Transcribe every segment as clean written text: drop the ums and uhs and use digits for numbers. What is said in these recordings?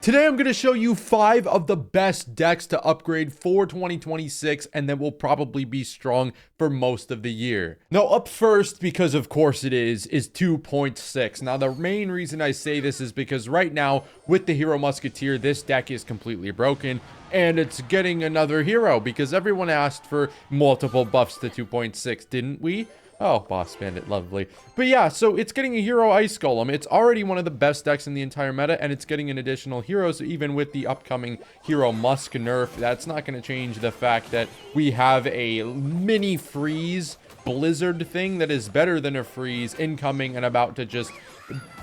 Today I'm going to show you 5 of the best decks to upgrade for 2026 and that will probably be strong for most of the year. Now up first, because of course it is 2.6. Now the main reason I say this is because right now with the Hero Musketeer, this deck is completely broken and it's getting another hero because everyone asked for multiple buffs to 2.6, didn't we? Oh, Boss Bandit, lovely. But yeah, so it's getting a hero Ice Golem. It's already one of the best decks in the entire meta, and it's getting an additional hero, so even with the upcoming Hero Musk nerf, that's not going to change the fact that we have a mini freeze blizzard thing that is better than a freeze incoming and about to just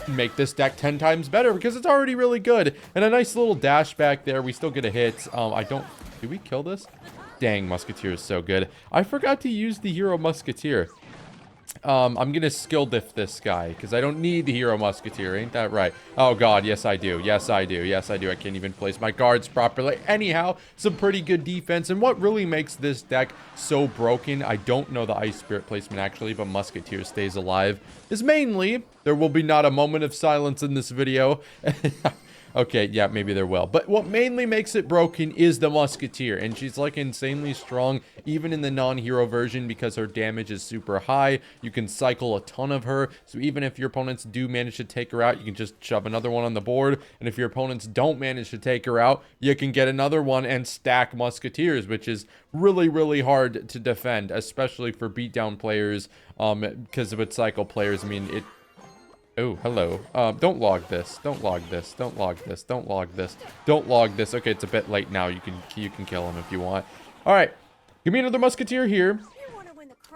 make this deck 10 times better because it's already really good. And a nice little dash back there. We still get a hit. Did we kill this? Dang, Musketeer is so good. I forgot to use the Hero Musketeer. I'm gonna skill diff this guy because I don't need the Hero Musketeer, ain't that right? Oh god, yes I do, yes I do, yes I do. I can't even place my guards properly. Anyhow, some pretty good defense, and what really makes this deck so broken, I don't know the Ice Spirit placement actually, but Musketeer stays alive, is mainly, there will be not a moment of silence in this video. Okay, yeah, maybe there will. But what mainly makes it broken is the Musketeer. And she's like insanely strong, even in the non-hero version, because her damage is super high. You can cycle a ton of her. So even if your opponents do manage to take her out, you can just shove another one on the board. And if your opponents don't manage to take her out, you can get another one and stack Musketeers, which is really, really hard to defend, especially for beatdown players. Because with cycle players, I mean, Oh, hello. Don't log this. Don't log this. Don't log this. Don't log this. Don't log this. Okay, it's a bit late now. You can kill him if you want. All right. Give me another Musketeer here.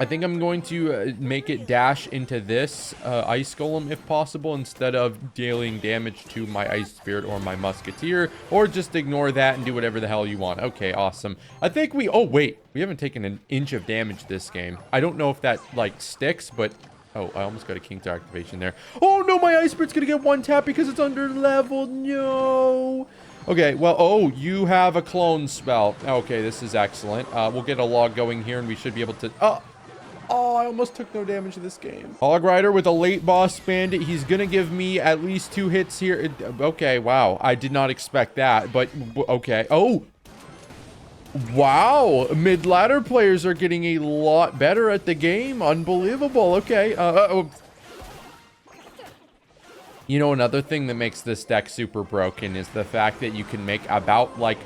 I think I'm going to make it dash into this Ice Golem if possible instead of dealing damage to my Ice Spirit or my Musketeer, or just ignore that and do whatever the hell you want. Okay, awesome. I think oh wait, we haven't taken an inch of damage this game. I don't know if that like sticks, but oh, I almost got a King to activation there. Oh, no, my Ice Spirit's going to get one tap because it's under level. No. Okay, well, oh, you have a clone spell. Okay, this is excellent. We'll get a log going here, and we should be able to... Oh, I almost took no damage this game. Hog Rider with a late boss bandit. He's going to give me at least 2 hits here. Okay, wow. I did not expect that, but okay. Oh, wow, mid-ladder players are getting a lot better at the game. Unbelievable. Okay. You know, another thing that makes this deck super broken is the fact that you can make about like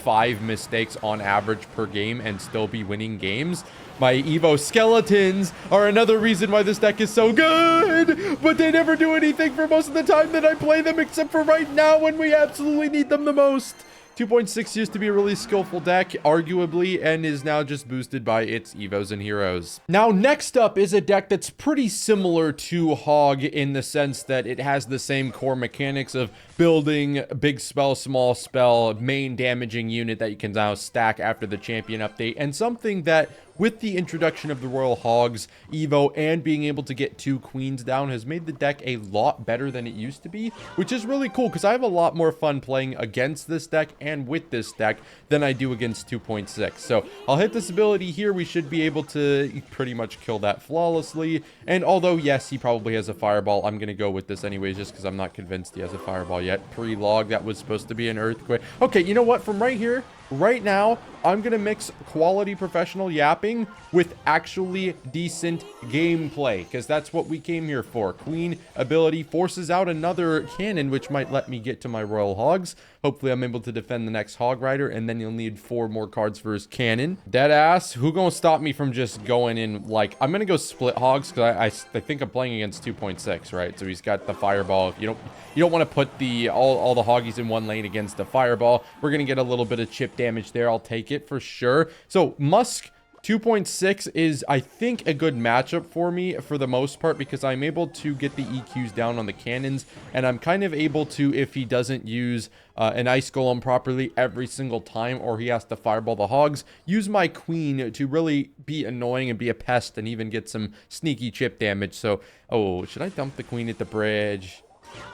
5 mistakes on average per game and still be winning games. My Evo Skeletons are another reason why this deck is so good, but they never do anything for most of the time that I play them, except for right now when we absolutely need them the most. 2.6 used to be a really skillful deck, arguably, and is now just boosted by its Evos and Heroes. Now, next up is a deck that's pretty similar to Hog in the sense that it has the same core mechanics of building big spell, small spell, main damaging unit that you can now stack after the champion update, and something that with the introduction of the Royal Hogs, Evo, and being able to get 2 queens down has made the deck a lot better than it used to be, which is really cool because I have a lot more fun playing against this deck and with this deck than I do against 2.6. So I'll hit this ability here. We should be able to pretty much kill that flawlessly. And although, yes, he probably has a fireball, I'm going to go with this anyways just because I'm not convinced he has a fireball yet. Pre-log, that was supposed to be an earthquake. Okay, you know what? From right here, right now, I'm going to mix quality professional yapping with actually decent gameplay, because that's what we came here for. Queen ability forces out another cannon, which might let me get to my Royal Hogs. Hopefully, I'm able to defend the next Hog Rider, and then you'll need 4 more cards for his cannon. Deadass, who gonna stop me from just going in, like, I'm gonna go split Hogs, because I think I'm playing against 2.6, right? So he's got the Fireball. You don't want to put all the Hoggies in one lane against the Fireball. We're gonna get a little bit of chip damage there. I'll take it for sure. So Musk 2.6 is, I think, a good matchup for me for the most part because I'm able to get the EQs down on the cannons, and I'm kind of able to, if he doesn't use an Ice Golem properly every single time, or he has to fireball the Hogs, use my Queen to really be annoying and be a pest and even get some sneaky chip damage. So, oh, should I dump the Queen at the bridge?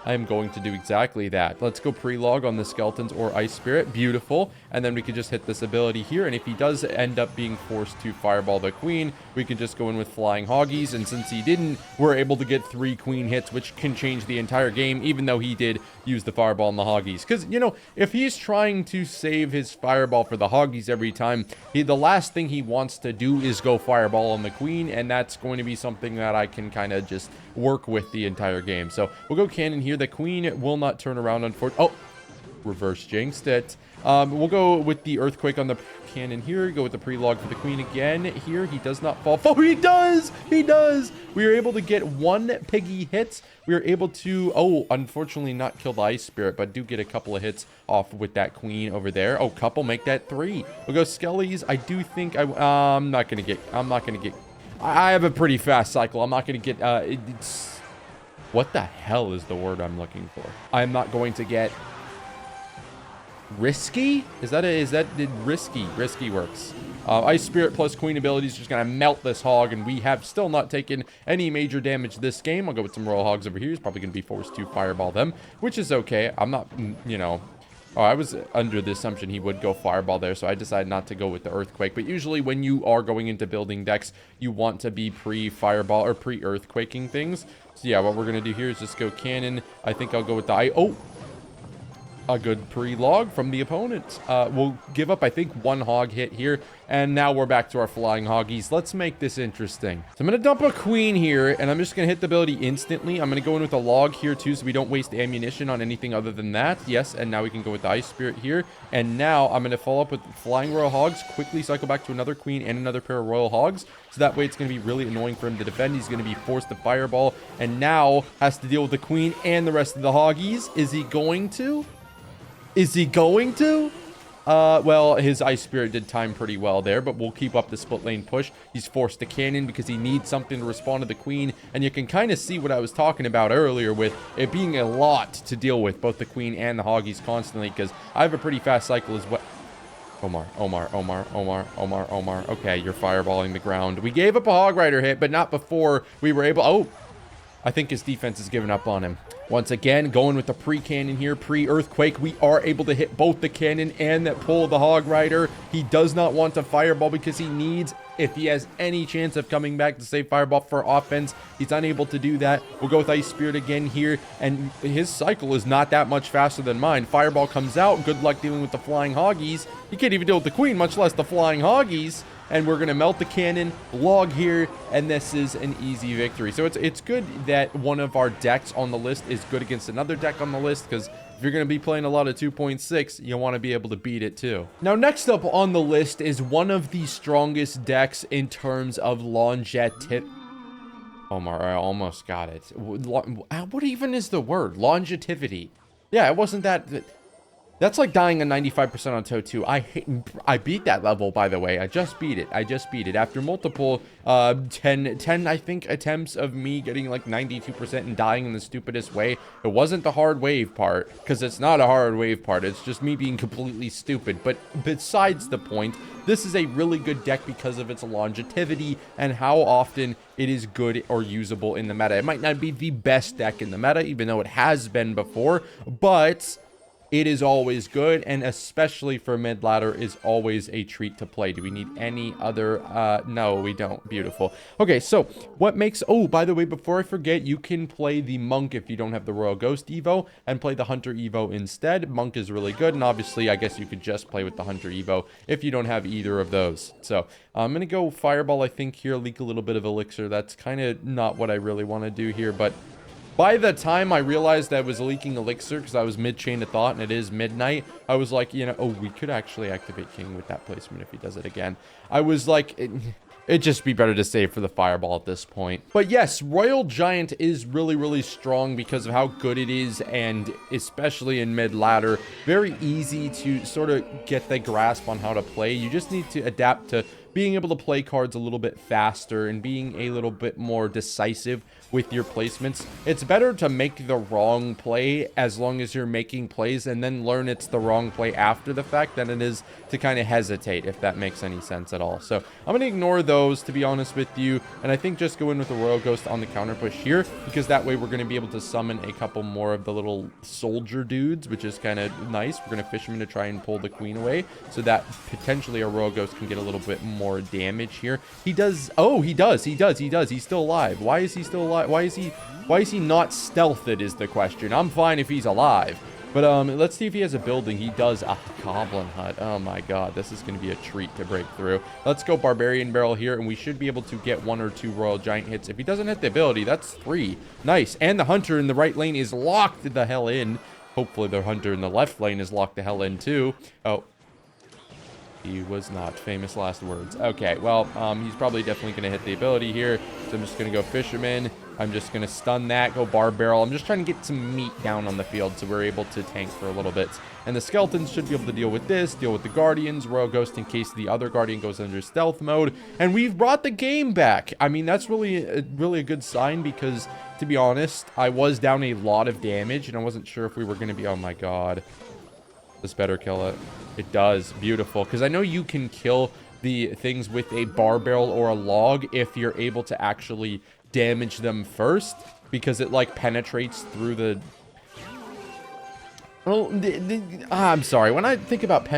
I am going to do exactly that. Let's go pre-log on the skeletons or ice spirit. Beautiful. And then we can just hit this ability here. And if he does end up being forced to fireball the queen, we can just go in with flying hoggies. And since he didn't, we're able to get 3 queen hits, which can change the entire game, even though he did use the fireball on the hoggies. Because, you know, if he's trying to save his fireball for the hoggies every time, the last thing he wants to do is go fireball on the queen. And that's going to be something that I can kind of just work with the entire game. So we'll go cannon here. The queen will not turn around, unfortunately. Oh, reverse jinxed it. We'll go with the earthquake on the cannon here. Go with the pre-log for the queen again. Here, he does not fall. Oh, he does! He does! We are able to get 1 piggy hit. We are able to, oh, unfortunately not kill the ice spirit, but do get a couple of hits off with that queen over there. Oh, couple, make that 3. We'll go skellies. I do think I'm not going to get, I have a pretty fast cycle. I'm not going to get, what the hell is the word I'm looking for? I'm not going to get risky. Is that risky? Risky works. Ice spirit plus queen ability is just going to melt this hog, and we have still not taken any major damage this game. I'll go with some royal hogs over here. He's probably going to be forced to fireball them, which is okay. I'm not, you know... Oh, I was under the assumption he would go fireball there, so I decided not to go with the earthquake. But usually when you are going into building decks, you want to be pre-fireball or pre-earthquaking things. So yeah, what we're going to do here is just go cannon. I think I'll go with the... Oh! A good pre-log from the opponent. We'll give up, I think, 1 hog hit here. And now we're back to our flying hoggies. Let's make this interesting. So I'm going to dump a queen here, and I'm just going to hit the ability instantly. I'm going to go in with a log here, too, so we don't waste ammunition on anything other than that. Yes, and now we can go with the ice spirit here. And now I'm going to follow up with flying royal hogs, quickly cycle back to another queen and another pair of royal hogs. So that way it's going to be really annoying for him to defend. He's going to be forced to fireball, and now has to deal with the queen and the rest of the hoggies. Is he going to? Is he going to? Well, his ice spirit did time pretty well there, but we'll keep up the split lane push. He's forced to cannon because he needs something to respond to the queen, and you can kind of see what I was talking about earlier with it being a lot to deal with, both the queen and the hoggies constantly, because I have a pretty fast cycle as well. Omar. Okay, you're fireballing the ground. We gave up a hog rider hit, but not before we were able... Oh, I think his defense has given up on him. Once again, going with the pre-cannon here, pre-earthquake. We are able to hit both the cannon and that pull of the hog rider. He does not want to fireball because he needs, if he has any chance of coming back to save fireball for offense, he's unable to do that. We'll go with ice spirit again here, and his cycle is not that much faster than mine. Fireball comes out. Good luck dealing with the flying hoggies. He can't even deal with the queen, much less the flying hoggies. And we're going to melt the cannon, log here, and this is an easy victory. So it's good that one of our decks on the list is good against another deck on the list, because if you're going to be playing a lot of 2.6, you want to be able to beat it too. Now, next up on the list is one of the strongest decks in terms of longevity. Omar, I almost got it. What even is the word? Longevity. Yeah, it wasn't that... That's like dying a 95% on TOE2. I beat that level, by the way. I just beat it. After multiple 10, I think, attempts of me getting like 92% and dying in the stupidest way. It wasn't the hard wave part, because it's not a hard wave part. It's just me being completely stupid. But besides the point, this is a really good deck because of its longevity and how often it is good or usable in the meta. It might not be the best deck in the meta, even though it has been before, but... it is always good, and especially for mid ladder is always a treat to play. Do we need any other? No, we don't. Beautiful. Okay, so what makes... Oh, by the way, before I forget, you can play the Monk if you don't have the Royal Ghost Evo, and play the Hunter Evo instead. Monk is really good, and obviously, I guess you could just play with the Hunter Evo if you don't have either of those. So, I'm going to go Fireball, I think, here. Leak a little bit of Elixir. That's kind of not what I really want to do here, but... by the time I realized that I was leaking Elixir, because I was mid-chain of thought, and it is midnight, I was like, you know, oh, we could actually activate King with that placement if he does it again. I was like, it'd just be better to save for the Fireball at this point. But yes, Royal Giant is really, really strong because of how good it is, and especially in mid-ladder, very easy to sort of get the grasp on how to play. You just need to adapt to being able to play cards a little bit faster and being a little bit more decisive with your placements. It's better to make the wrong play as long as you're making plays and then learn it's the wrong play after the fact than it is to kind of hesitate, if that makes any sense at all. So I'm going to ignore those, to be honest with you, and I think just go in with the Royal Ghost on the counter push here, because that way we're going to be able to summon a couple more of the little soldier dudes, which is kind of nice. We're going to Fisherman to try and pull the queen away so that potentially our Royal Ghost can get a little bit more damage here. He does. Oh, he does. He's still alive. Why is he still alive? Why is he not stealthed is the question. I'm fine if he's alive. But let's see if he has a building. He does. A goblin hut. Oh my god, this is going to be a treat to break through. Let's go Barbarian Barrel here, and we should be able to get 1 or 2 Royal Giant hits. If he doesn't hit the ability, that's 3. Nice. And the Hunter in the right lane is locked the hell in. Hopefully the Hunter in the left lane is locked the hell in too. Oh. He was not. Famous last words. Okay, well, he's probably definitely going to hit the ability here. So I'm just going to go Fisherman. I'm just going to stun that, go Bar Barrel. I'm just trying to get some meat down on the field so we're able to tank for a little bit. And the Skeletons should be able to deal with this, deal with the Guardians, Royal Ghost in case the other Guardian goes under stealth mode. And we've brought the game back. I mean, that's really a good sign because, to be honest, I was down a lot of damage and I wasn't sure if we were going to be... Oh my god. This better kill it. It does. Beautiful. Because I know you can kill the things with a bar barrel or a log if you're able to actually damage them first. Because it, like, penetrates through the... Oh, I'm sorry. When I think about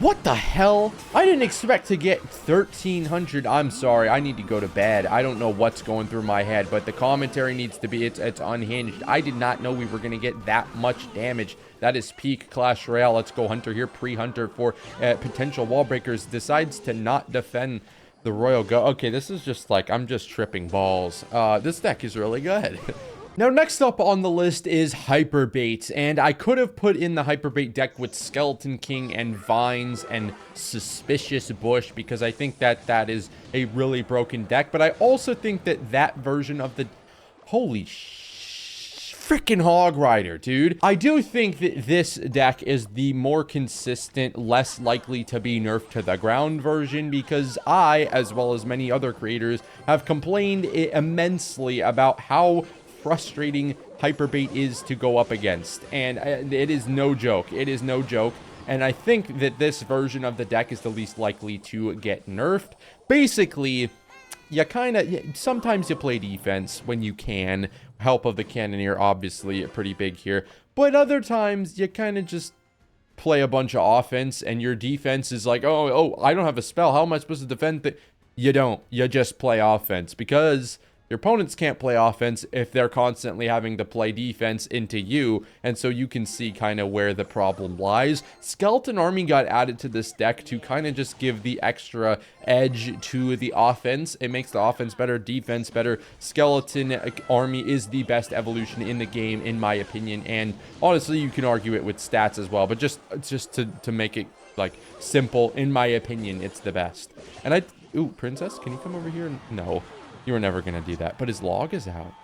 What the hell? I didn't expect to get 1,300. I'm sorry. I need to go to bed. I don't know what's going through my head, but the commentary needs to be, it's unhinged. I did not know we were going to get that much damage. That is peak Clash Royale. Let's go Hunter here. Pre-Hunter for potential wall breakers. Decides to not defend the Royal Go. Okay, this is just like, I'm just tripping balls. This deck is really good. Now, next up on the list is Hyperbait, and I could have put in the Hyperbait deck with Skeleton King and Vines and Suspicious Bush because I think that that is a really broken deck, but I also think that that version of the... Holy freaking Hog Rider, dude. I do think that this deck is the more consistent, less likely to be nerfed to the ground version because I, as well as many other creators, have complained immensely about how frustrating Hyperbait is to go up against, and it is no joke. It is no joke, and I think that this version of the deck is the least likely to get nerfed. Basically, you kind of, sometimes you play defense when you can. Help of the Cannoneer, obviously, pretty big here, but other times you kind of just play a bunch of offense, and your defense is like, oh, I don't have a spell. How am I supposed to defend? You don't. You just play offense because your opponents can't play offense if they're constantly having to play defense into you, and so you can see kind of where the problem lies. Skeleton Army got added to this deck to kind of just give the extra edge to the offense. It makes the offense better, defense better. Skeleton Army is the best evolution in the game, in my opinion, and honestly, you can argue it with stats as well, but just to make it, like, simple, in my opinion, it's the best. And ooh, Princess, can you come over here? No. You were never going to do that. But his log is out.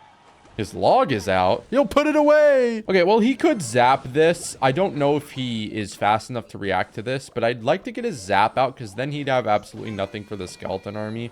His log is out. You'll put it away. Okay, well, he could zap this. I don't know if he is fast enough to react to this, but I'd like to get his zap out because then he'd have absolutely nothing for the Skeleton Army.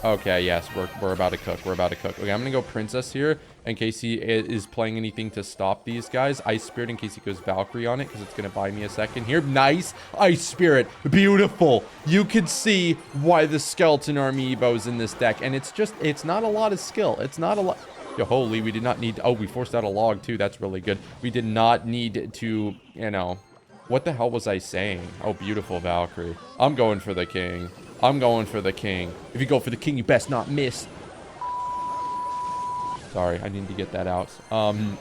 Okay, yes, we're about to cook. We're about to cook. Okay, I'm going to go Princess here in case he is playing anything to stop these guys. Ice Spirit in case he goes Valkyrie on it because it's going to buy me a second here. Nice. Ice Spirit. Beautiful. You could see why the Skeleton Army Evo's in this deck. And it's not a lot of skill. It's not a lot. Yo, holy, we did not need to, oh, we forced out a log too. That's really good. We did not need to, you know, what the hell was I saying? Oh, beautiful Valkyrie. I'm going for the king. I'm going for the king. If you go for the king, you best not miss. Sorry, I need to get that out.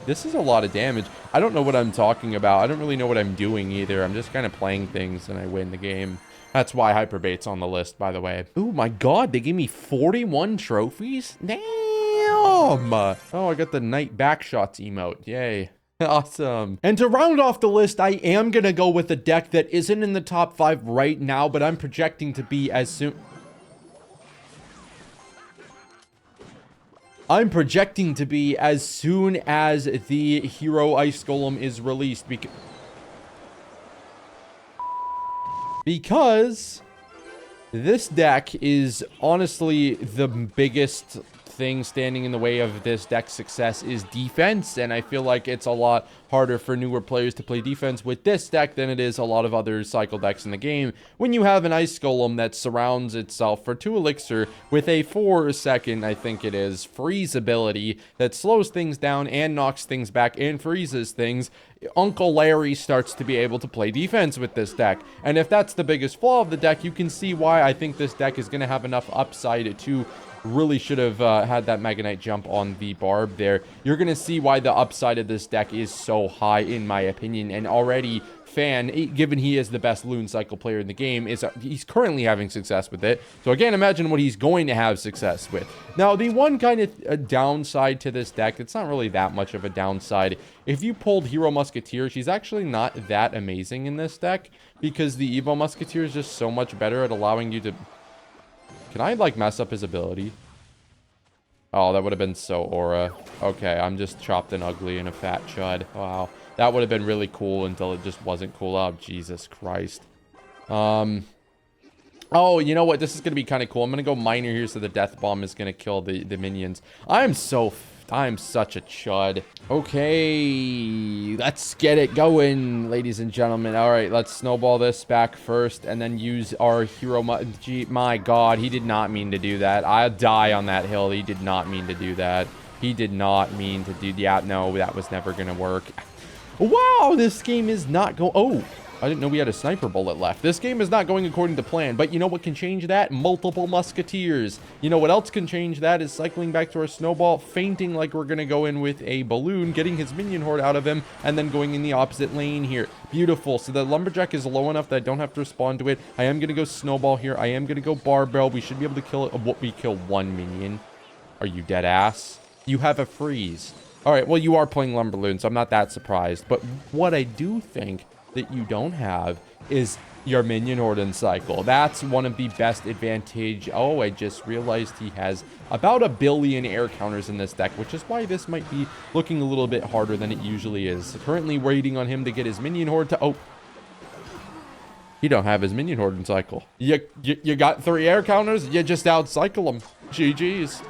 This is a lot of damage. I don't know what I'm talking about. I don't really know what I'm doing either. I'm just kind of playing things and I win the game. That's why Hyperbait's on the list, by the way. Oh my god, they gave me 41 trophies? Damn! Oh, I got the Knight Backshots emote. Yay. Awesome. And to round off the list, I am going to go with a deck that isn't in the top 5 right now, but I'm projecting to be as soon... I'm projecting to be as soon as the Hero Ice Golem is released. Because This deck is honestly the biggest thing standing in the way of this deck's success is defense, and I feel like it's a lot harder for newer players to play defense with this deck than it is a lot of other cycle decks in the game. When you have an Ice Golem that surrounds itself for 2 elixir with a 4-second, I think it is, freeze ability that slows things down and knocks things back and freezes things, Uncle Larry starts to be able to play defense with this deck. And if that's the biggest flaw of the deck, you can see why I think this deck is going to have enough upside to really should have had that Mega Knight jump on the barb there. You're going to see why the upside of this deck is so high, in my opinion. And already, Fan, given he is the best Loon Cycle player in the game, he's currently having success with it. So I can't imagine what he's going to have success with. Now, the one kind of downside to this deck, it's not really that much of a downside. If you pulled Hero Musketeer, she's actually not that amazing in this deck because the Evo Musketeer is just so much better at allowing you to... Can I, like, mess up his ability? Oh, that would have been so aura. Okay, I'm just chopped and ugly and a fat chud. Wow. That would have been really cool until it just wasn't cool. Oh, Jesus Christ. Oh, you know what? This is going to be kind of cool. I'm going to go Miner here so the Death Bomb is going to kill the minions. I'm such a chud. Okay, let's get it going, ladies and gentlemen. All right, let's snowball this back first and then use our hero. My God, he did not mean to do that. I'll die on that hill. He did not mean to do that. He did not mean to do... Yeah, no, that was never going to work. Wow, this game is not going... Oh, I didn't know we had a sniper bullet left. This game is not going according to plan, but you know what can change that? Multiple musketeers. You know what else can change that is cycling back to our snowball, fainting like we're going to go in with a balloon, getting his minion horde out of him, and then going in the opposite lane here. Beautiful. So the lumberjack is low enough that I don't have to respond to it. I am going to go snowball here. I am going to go barbell. We should be able to kill it. We kill 1 minion. Are you dead ass? You have a freeze. All right, well, you are playing Lumberloon, so I'm not that surprised. But what I do think that you don't have is your minion horde cycle. That's one of the best advantage. Oh, I just realized he has about 1 billion air counters in this deck, which is why this might be looking a little bit harder than it usually is. Currently waiting on him to get his minion horde to... Oh, he don't have his minion horde cycle. You got 3 air counters, you just outcycle them. GG's.